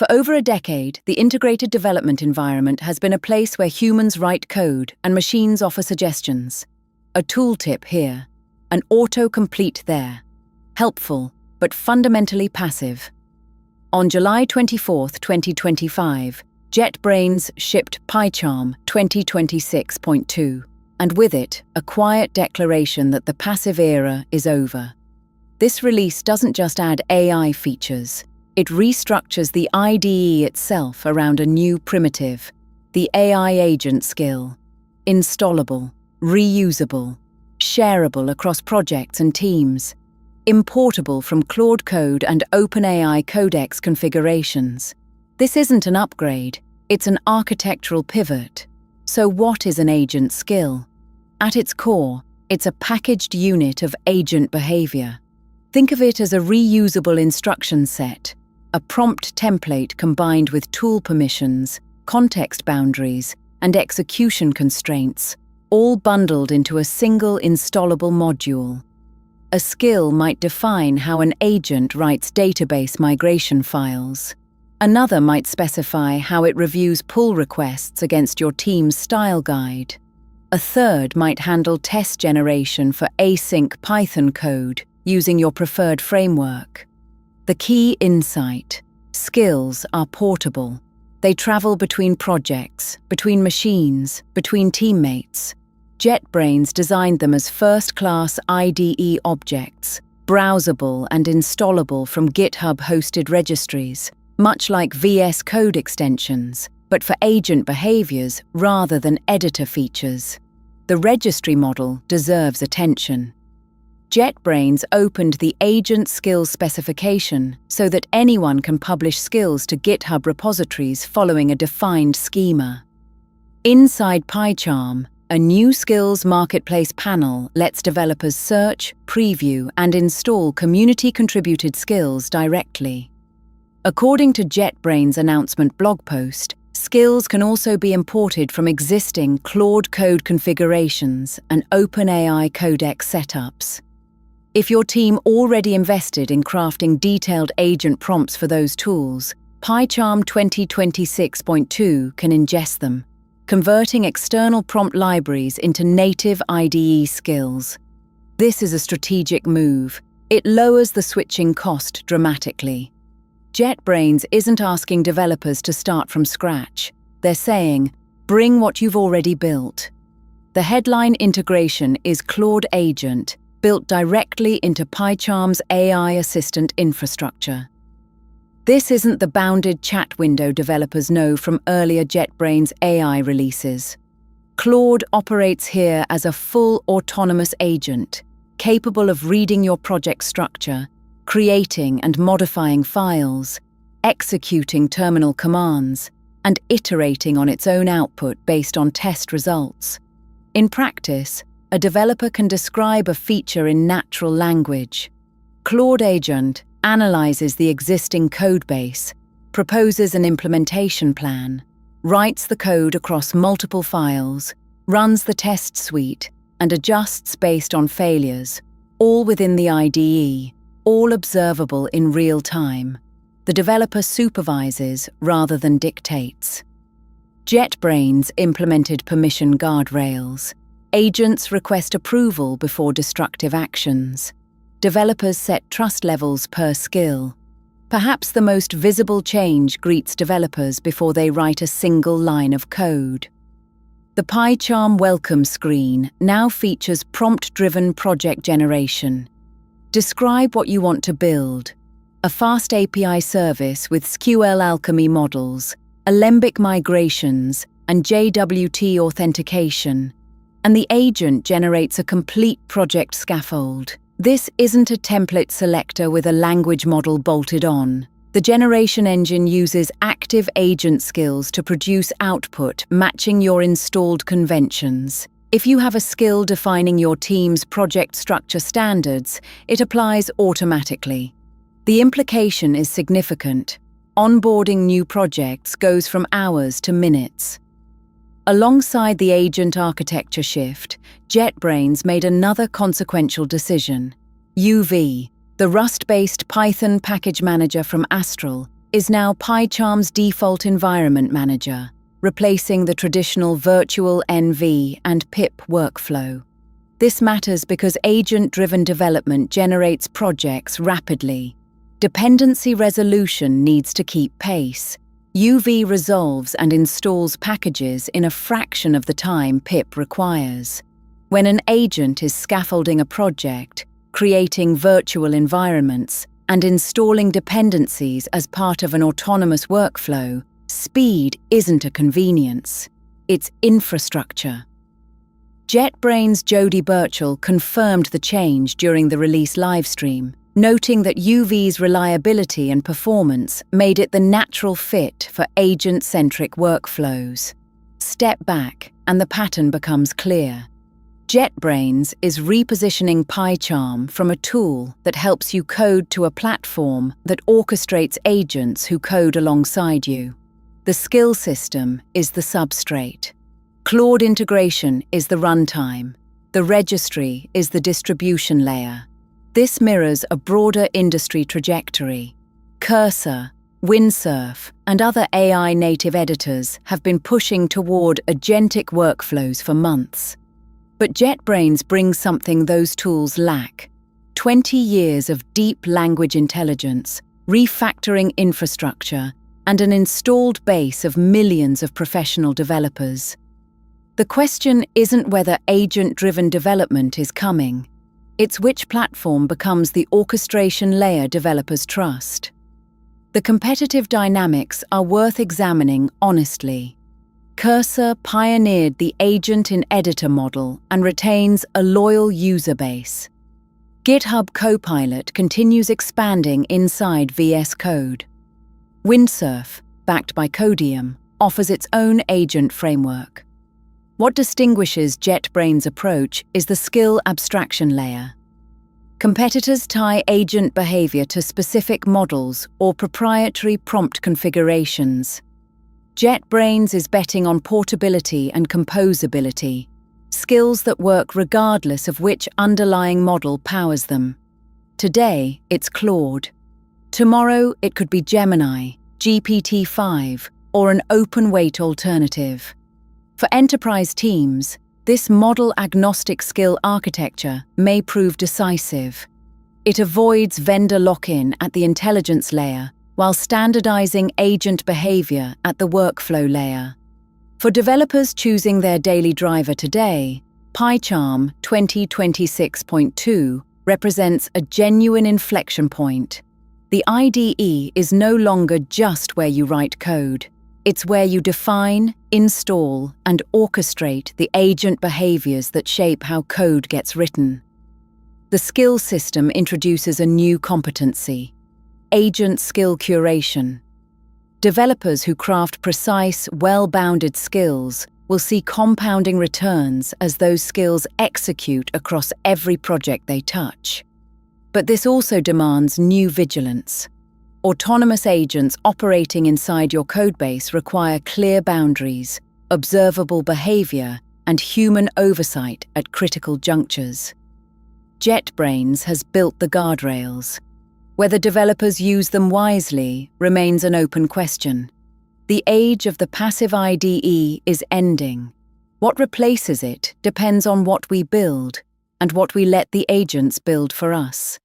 For over a decade, the integrated development environment has been a place where humans write code and machines offer suggestions. A tooltip here, an autocomplete there. Helpful, but fundamentally passive. On July 24, 2025, JetBrains shipped PyCharm 2026.2, and with it, a quiet declaration that the passive era is over. This release doesn't just add AI features, it restructures the IDE itself around a new primitive, the AI agent skill. Installable, reusable, shareable across projects and teams, importable from Claude code and OpenAI codex configurations. This isn't an upgrade, it's an architectural pivot. So what is an agent skill? At its core, it's a packaged unit of agent behavior. Think of it as a reusable instruction set, a prompt template combined with tool permissions, context boundaries, and execution constraints, all bundled into a single installable module. A skill might define how an agent writes database migration files. Another might specify how it reviews pull requests against your team's style guide. A third might handle test generation for async Python code using your preferred framework. The key insight: skills are portable. They travel between projects, between machines, between teammates. JetBrains designed them as first-class IDE objects, browsable and installable from GitHub-hosted registries, much like VS Code extensions, but for agent behaviors rather than editor features. The registry model deserves attention. JetBrains opened the agent skills specification so that anyone can publish skills to GitHub repositories following a defined schema. Inside PyCharm, a new skills marketplace panel lets developers search, preview, and install community-contributed skills directly. According to JetBrains' announcement blog post, skills can also be imported from existing Claude code configurations and OpenAI codex setups. If your team already invested in crafting detailed agent prompts for those tools, PyCharm 2026.2 can ingest them, converting external prompt libraries into native IDE skills. This is a strategic move. It lowers the switching cost dramatically. JetBrains isn't asking developers to start from scratch. They're saying, bring what you've already built. The headline integration is Claude Agent, built directly into PyCharm's AI assistant infrastructure. This isn't the bounded chat window developers know from earlier JetBrains AI releases. Claude operates here as a full autonomous agent, capable of reading your project structure, creating and modifying files, executing terminal commands, and iterating on its own output based on test results. In practice, a developer can describe a feature in natural language. Claude Agent analyzes the existing codebase, proposes an implementation plan, writes the code across multiple files, runs the test suite, and adjusts based on failures, all within the IDE, all observable in real time. The developer supervises rather than dictates. JetBrains implemented permission guardrails. Agents request approval before destructive actions. Developers set trust levels per skill. Perhaps the most visible change greets developers before they write a single line of code. The PyCharm welcome screen now features prompt-driven project generation. Describe what you want to build. A fast API service with SQL Alchemy models, Alembic migrations, and JWT authentication. And the agent generates a complete project scaffold. This isn't a template selector with a language model bolted on. The generation engine uses active agent skills to produce output matching your installed conventions. If you have a skill defining your team's project structure standards, it applies automatically. The implication is significant. Onboarding new projects goes from hours to minutes. Alongside the agent architecture shift, JetBrains made another consequential decision. UV, the Rust-based Python package manager from Astral, is now PyCharm's default environment manager, replacing the traditional virtual NV and pip workflow. This matters because agent-driven development generates projects rapidly. Dependency resolution needs to keep pace. UV resolves and installs packages in a fraction of the time pip requires. When an agent is scaffolding a project, creating virtual environments, and installing dependencies as part of an autonomous workflow, speed isn't a convenience, it's infrastructure. JetBrains' Jody Birchall confirmed the change during the release livestream, noting that UV's reliability and performance made it the natural fit for agent-centric workflows. Step back, and the pattern becomes clear. JetBrains is repositioning PyCharm from a tool that helps you code to a platform that orchestrates agents who code alongside you. The skill system is the substrate. Claude integration is the runtime. The registry is the distribution layer. This mirrors a broader industry trajectory. Cursor, Windsurf, and other AI-native editors have been pushing toward agentic workflows for months. But JetBrains brings something those tools lack: 20 years of deep language intelligence, refactoring infrastructure, and an installed base of millions of professional developers. The question isn't whether agent-driven development is coming. It's which platform becomes the orchestration layer developers trust. The competitive dynamics are worth examining honestly. Cursor pioneered the agent-in-editor model and retains a loyal user base. GitHub Copilot continues expanding inside VS Code. Windsurf, backed by Codium, offers its own agent framework. What distinguishes JetBrains' approach is the skill abstraction layer. Competitors tie agent behavior to specific models or proprietary prompt configurations. JetBrains is betting on portability and composability, skills that work regardless of which underlying model powers them. Today, it's Claude. Tomorrow, it could be Gemini, GPT-5, or an open-weight alternative. For enterprise teams, this model-agnostic skill architecture may prove decisive. It avoids vendor lock-in at the intelligence layer while standardizing agent behavior at the workflow layer. For developers choosing their daily driver today, PyCharm 2026.2 represents a genuine inflection point. The IDE is no longer just where you write code. It's where you define, install, and orchestrate the agent behaviors that shape how code gets written. The skill system introduces a new competency: agent skill curation. Developers who craft precise, well-bounded skills will see compounding returns as those skills execute across every project they touch. But this also demands new vigilance. Autonomous agents operating inside your codebase require clear boundaries, observable behavior, and human oversight at critical junctures. JetBrains has built the guardrails. Whether developers use them wisely remains an open question. The age of the passive IDE is ending. What replaces it depends on what we build and what we let the agents build for us.